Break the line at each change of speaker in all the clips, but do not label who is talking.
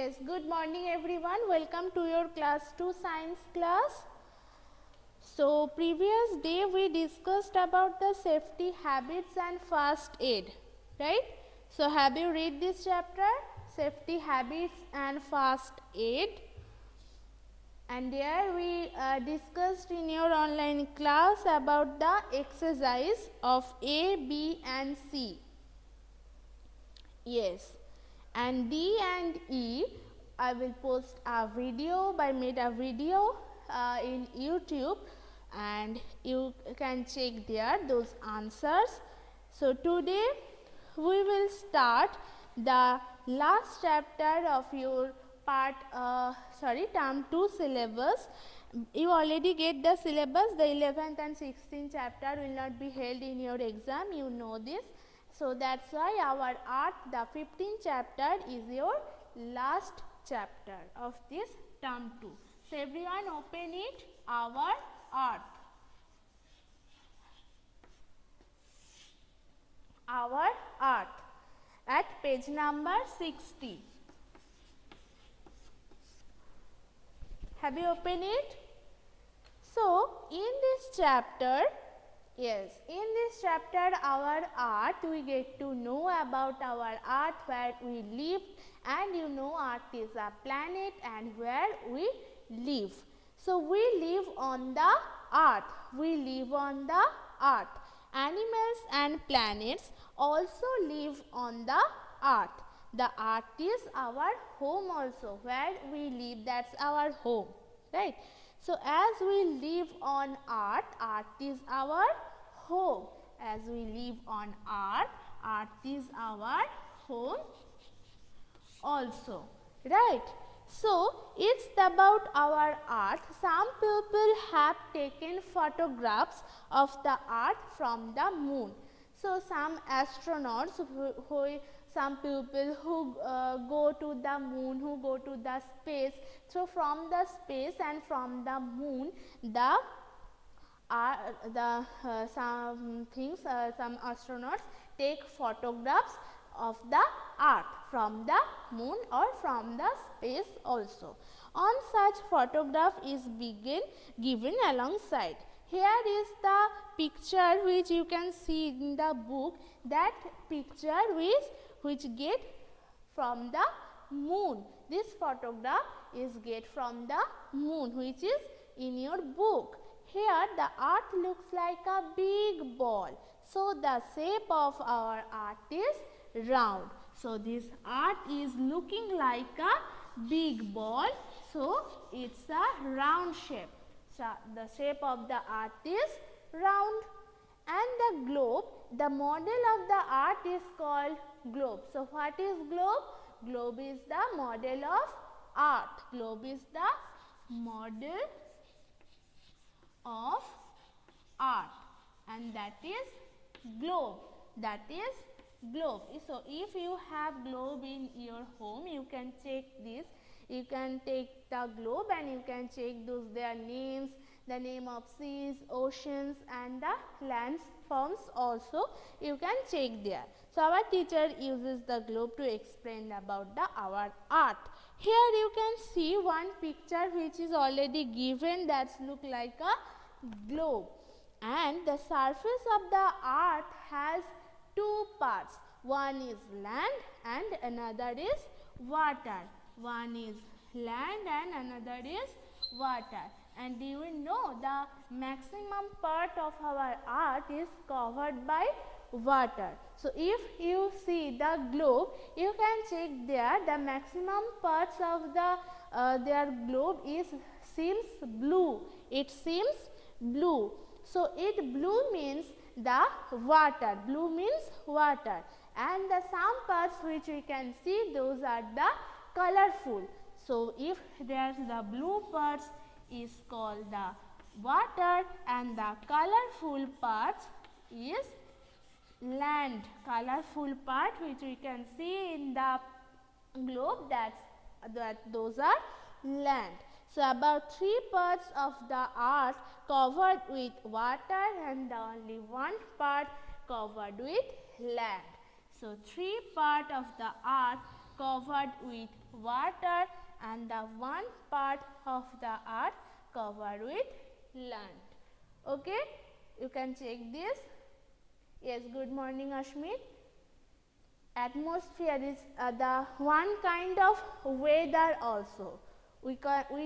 Yes, good morning everyone. Welcome to your class 2 science class. So, previous day we discussed about the safety habits and first aid, right? So, have you read this chapter? Safety habits and first aid. And there we discussed in your online class about the exercise of A, B and C. Yes, and D and E, I will post a video, I made a video in YouTube and you can check there those answers. So, today we will start the last chapter of your term 2 syllabus. You already get the syllabus, the 11th and 16th chapter will not be held in your exam, you know this. So, that is why our art, the 15th chapter is your last chapter of this term 2. So, everyone open it, our art. Our art at page number 60. Have you opened it? So, in this chapter, yes, in this chapter our art, we get to know about our earth where we live, and you know earth is a planet and where we live. So, we live on the earth, we live on the earth. Animals and planets also live on the earth. The earth is our home also, where we live, that is our home, right. So, as we live on earth, earth is our home. As we live on earth, earth is our home also, right. So, it is about our earth. Some people have taken photographs of the earth from the moon. So, some astronauts some people who go to the moon, who go to the space. So, from the space and from the moon, some astronauts take photographs of the earth from the moon or from the space also. On such photograph is given alongside. Here is the picture which you can see in the book, that picture which get from the moon. This photograph is get from the moon, which is in your book. Here the earth looks like a big ball. So, the shape of our earth is round. So, this earth is looking like a big ball. So, it is a round shape. So, the shape of the earth is round. And the globe, the model of the earth is called globe. So, what is globe? Globe is the model of earth. Globe is the model of earth, and that is globe. That is globe. So, if you have globe in your home, you can check this. You can take the globe and you can check their names, the name of seas, oceans and the landforms also you can check there. So, our teacher uses the globe to explain about our earth. Here you can see one picture which is already given, that look like a globe, and the surface of the earth has two parts. One is land and another is water. One is land and another is water. And you know the maximum part of our earth is covered by water. So, if you see the globe, you can check there the maximum parts of their globe seems blue. It seems blue. So, blue means the water. Blue means water. And the some parts which we can see, those are the colorful. So, if there is the blue parts is called the water and the colorful parts is land. Colorful part which we can see in the globe, those are land. So, about 3 parts of the earth covered with water and only 1 part covered with land. So, 3 parts of the earth covered with water and the one part of the earth covered with land. Okay, you can check this. Yes, good morning Ashmit. Atmosphere is the one kind of weather also. We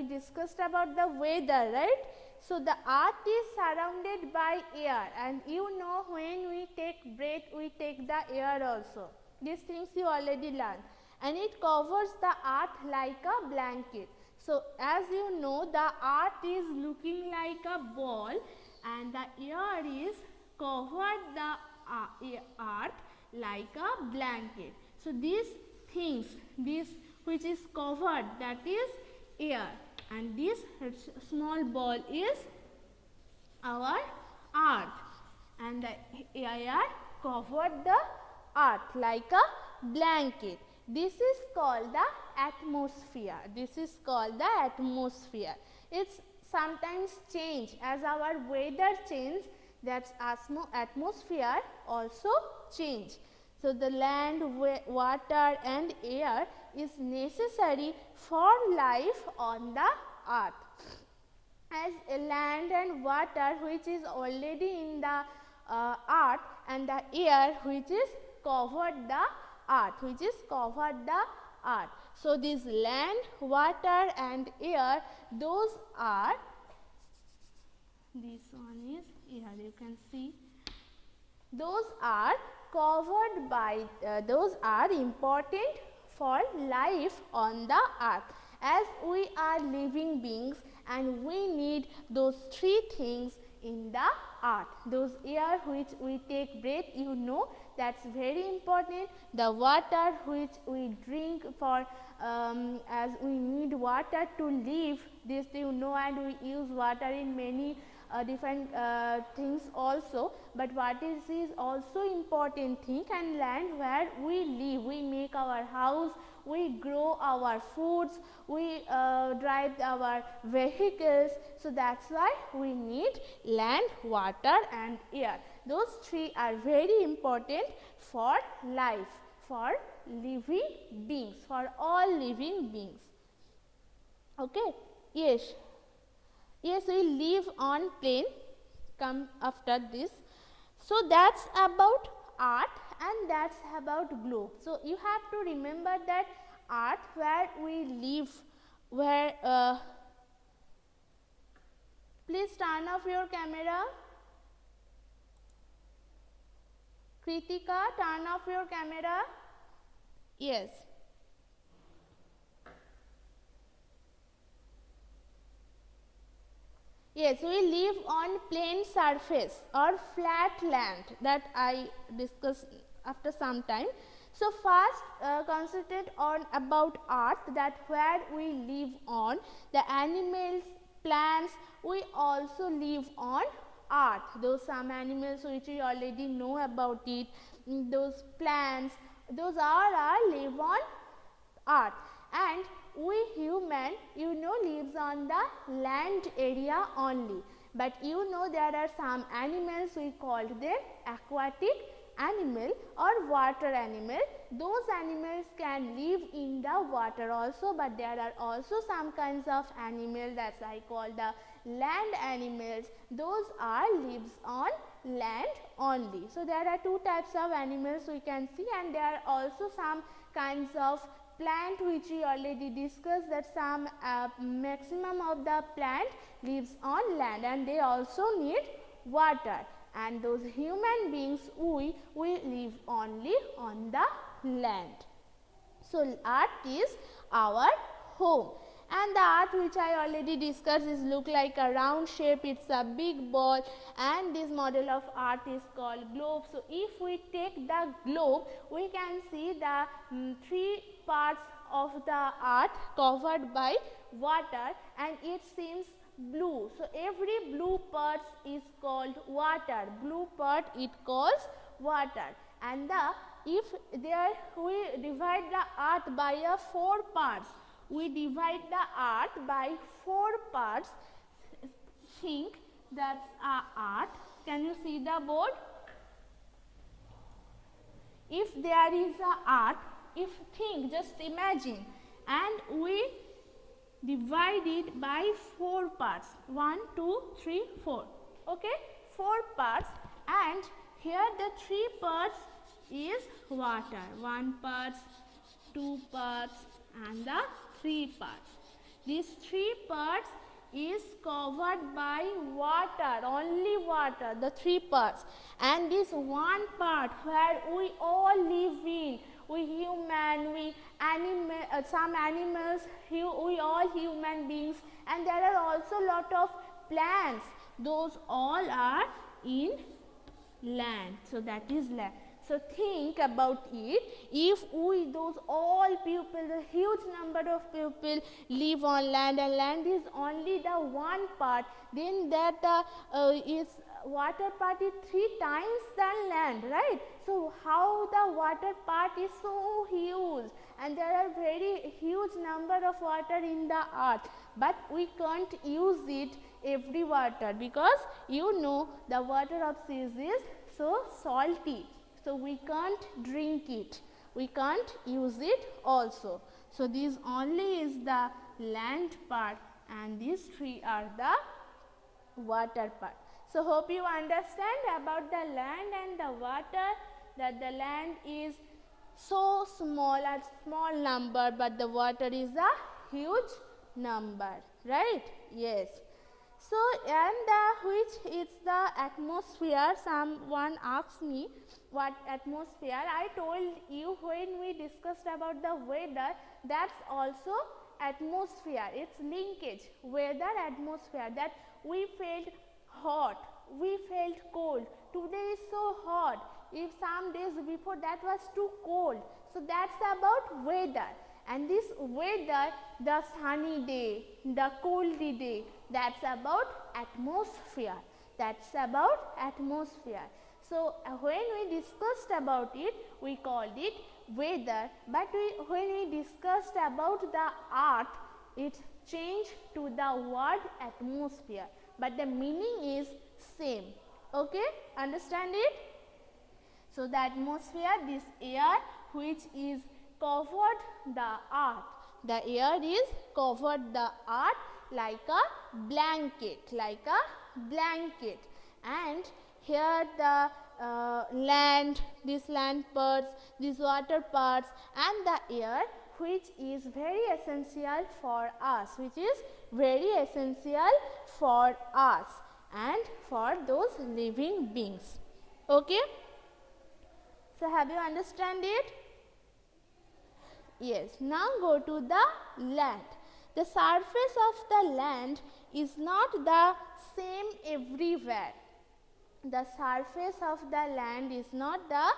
discussed about the weather, right? So the earth is surrounded by air, and you know when we take breath we take the air also. These things you already learned, and it covers the earth like a blanket. So as you know, the earth is looking like a ball and the air is covered the earth like a blanket. So these things, this which is covered, that is air, and this small ball is our earth, and the air covered the earth like a blanket. This is called the atmosphere. This is called the atmosphere. It's sometimes change as our weather change, that's atmosphere also change. So the land, water and air is necessary for life on the earth. As land and water which is already in the earth, and the air which is covered the earth, So this land, water and air, those are, this one is here, you can see, those are covered by, those are important for life on the earth, as we are living beings and we need those three things in the earth. Those air which we take breath, you know, that's very important. The water which we drink for, as we need water to live, this you know, and we use water in many different things also, but what is also important thing, and land where we live, we make our house, we grow our foods, we drive our vehicles. So that's why we need land, water and air. Those three are very important for life, for living beings, for all living beings. Okay, yes. Yes, we live on plane, come after this. So that's about earth and that's about globe. So you have to remember that earth where we live, where, please turn off your camera. Kritika, turn off your camera. Yes. Yes, we live on plain surface or flat land, that I discussed after some time. So first concentrate on about earth, that where we live on, the animals, plants, we also live on earth. Those some animals which we already know about it, those plants, those are live on earth. And we human, you know, lives on the land area only, but you know there are some animals, we call them aquatic animal or water animal. Those animals can live in the water also, but there are also some kinds of animal that I call the land animals. Those are lives on land only. So there are two types of animals we can see, and there are also some kinds of plant which we already discussed, that some maximum of the plant lives on land and they also need water, and those human beings, we live only on the land. So earth is our home, and the earth which I already discussed is look like a round shape, it's a big ball, and this model of earth is called globe. So if we take the globe, we can see the three parts of the earth covered by water, and it seems blue. So every blue part is called water. Blue part it calls water, and if there we divide the earth by 4 parts, we divide the earth by 4 parts. Think that's earth. Can you see the board? If there is a earth, if think, just imagine, and we divide it by 4 parts, 1, 2, 3, 4, okay, 4 parts, and here the 3 parts is water, 1 parts, 2 parts and the 3 parts. These 3 parts is covered by water, only water, the 3 parts, and this 1 part where we all live in, we human, we animal, some animals, we all human beings, and there are also lot of plants, those all are in land. So that is land. So think about it. If we, those all people, the huge number of people live on land, and land is only the 1 part, then that is water part is 3 times than land, right? So how the water part is so huge, and there are very huge number of water in the earth, but we can't use it every water, because you know the water of seas is so salty. So we can't drink it, we can't use it also. So this only is the land part, and these 3 are the water part. So hope you understand about the land and the water, that the land is so small, a small number, but the water is a huge number, right? Yes. So, and which is the atmosphere? Someone asked me what atmosphere. I told you when we discussed about the weather, that's also atmosphere. It's linkage, weather, atmosphere, that we felt hot, we felt cold. Today is so hot. If some days before that was too cold. So that's about weather. And this weather, the sunny day, the coldy day, that's about atmosphere. That's about atmosphere. So when we discussed about it, we called it weather. But when we discussed about the earth, it changed to the word atmosphere. But the meaning is same. Okay? Understand it? So the atmosphere, this air which is covered the earth. The air is covered the earth like a blanket, like a blanket. And here the land, these land parts, these water parts, and the air which is very essential for us, which is very essential for us and for those living beings. Okay? So have you understand it? Yes. Now go to the land. The surface of the land is not the same everywhere. The surface of the land is not the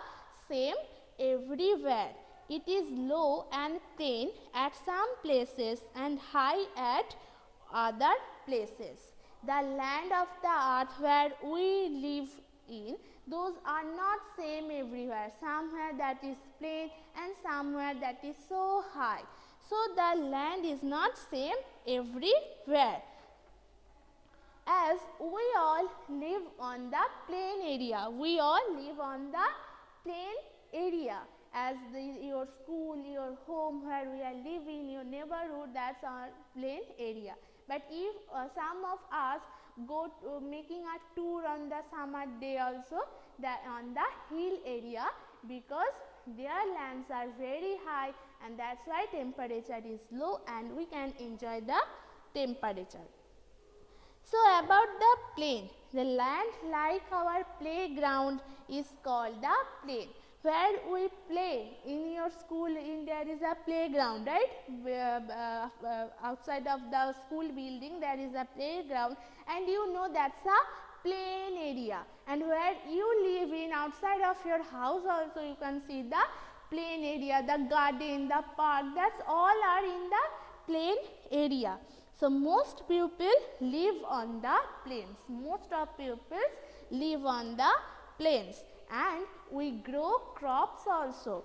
same everywhere. It is low and thin at some places and high at other places. The land of the earth where we live in, those are not same everywhere. Somewhere that is plain and somewhere that is so high. So the land is not same everywhere. As we all live on the plain area, we all live on the plain area. As your school, your home, where we are living, your neighborhood, that's our plain area. But if some of us go to making a tour on the summer day also, that on the hill area, because their lands are very high, and that's why temperature is low and we can enjoy the temperature. So about the plain, the land like our playground is called the plain. Where we play in your school, there is a playground, right? Outside of the school building there is a playground, and you know that's a plain area. And where you live in, outside of your house also, you can see the plain area, the garden, the park, that's all are in the plain area. So most people live on the plains. Most of pupils live on the plains, and we grow crops also,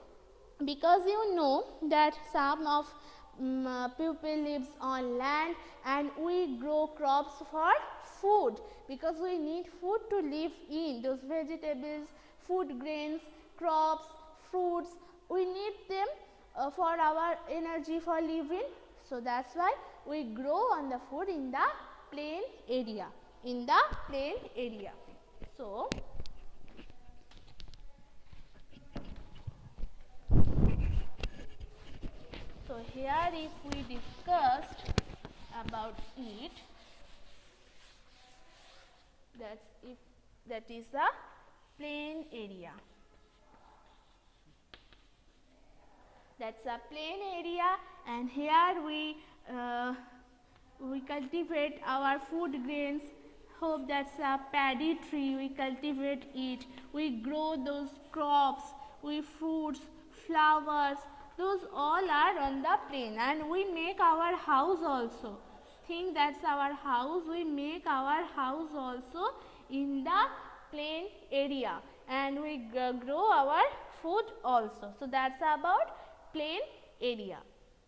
because you know that some of people lives on land, and we grow crops for food, because we need food to live in. Those vegetables, food grains, crops, fruits, we need them for our energy for living. So that's why we grow on the food in the plain area, in the plain area. So here if we discussed about it, that is the plain area. That's a plain area, and here we cultivate our food grains. Hope that's a paddy tree. We cultivate it. We grow those crops, we fruits, flowers. Those all are on the plain, and we make our house also. Think that's our house. We make our house also in the plain area, and we grow our food also. So that's about plain area.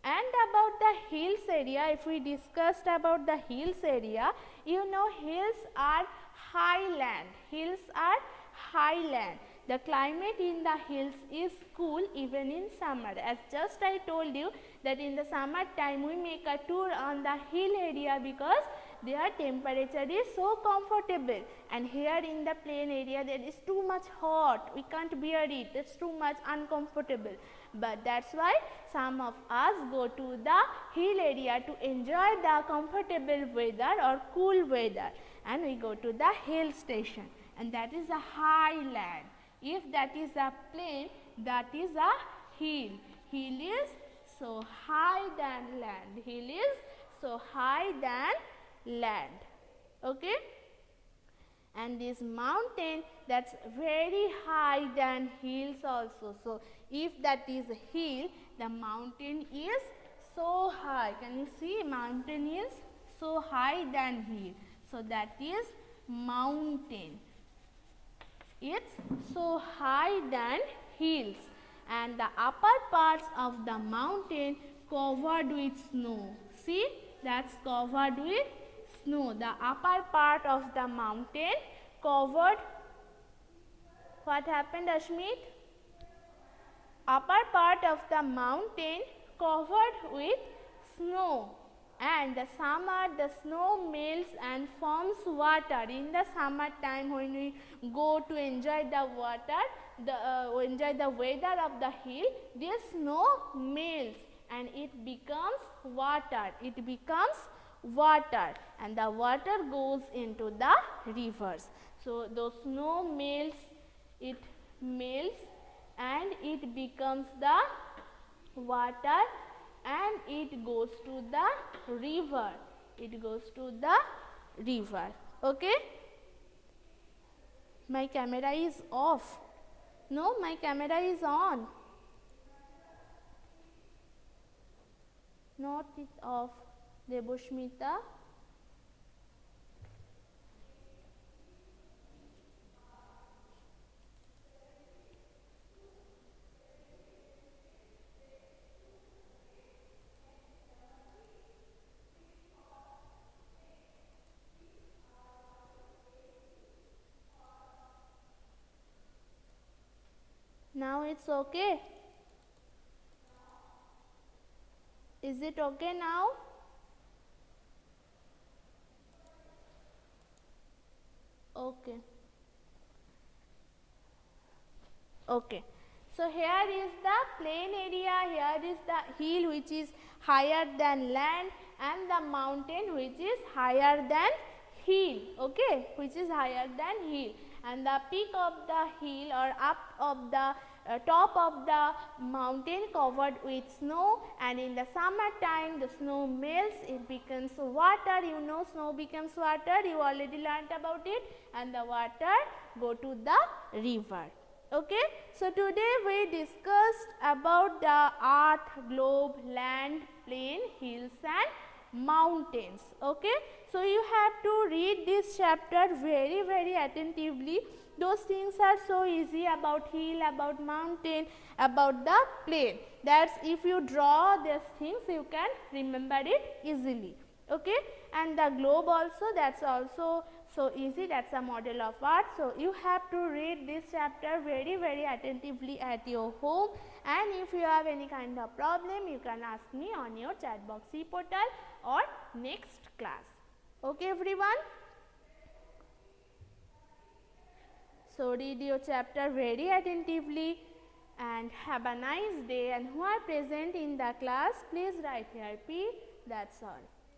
And about the hills area, if we discussed about the hills area, you know hills are highland. Hills are highland. The climate in the hills is cool even in summer. As just I told you that in the summer time we make a tour on the hill area because their temperature is so comfortable, and here in the plain area there is too much hot, we can't bear it, it's too much uncomfortable. But that's why some of us go to the hill area to enjoy the comfortable weather or cool weather, and we go to the hill station, and that is a highland. If that is a plain, that is a hill. Hill is so high than land. Hill is so high than land. Okay, and this mountain, that's very high than hills also. So if that is a hill, the mountain is so high. Can you see? Mountain is so high than hill. So that is mountain. It's so high than hills, and the upper parts of the mountain covered with snow. See, that's covered with snow. The upper part of the mountain covered. What happened, Ashmit? Upper part of the mountain covered with snow, and the summer the snow melts and forms water. In the summer time when we go to enjoy the water, enjoy the weather of the hill, this snow melts and it becomes water. It becomes water, and the water goes into the rivers. So the snow melts, it melts and it becomes the water, and it goes to the river. It goes to the river. Okay, my camera is off. No, my camera is on. Not it off, Deboshmita. Now it's okay. Is it okay now? Okay. Okay. So here is the plain area, here is the hill which is higher than land, and the mountain which is higher than hill. Okay, which is higher than hill, and the peak of the hill or up of the top of the mountain covered with snow, and in the summer time the snow melts, it becomes water. You know snow becomes water, you already learnt about it, and the water go to the river. Okay, so today we discussed about the earth, globe, land, plain, hills and mountains. Okay, so you have to read this chapter very attentively. Those things are so easy about hill, about mountain, about the plain. That's if you draw these things you can remember it easily. Okay, and the globe also, that's also So easy, that's a model of art. So you have to read this chapter very attentively at your home, and if you have any kind of problem, you can ask me on your chat box e-portal or next class. Okay everyone? So read your chapter very attentively and have a nice day, and who are present in the class, please write here P. That's all.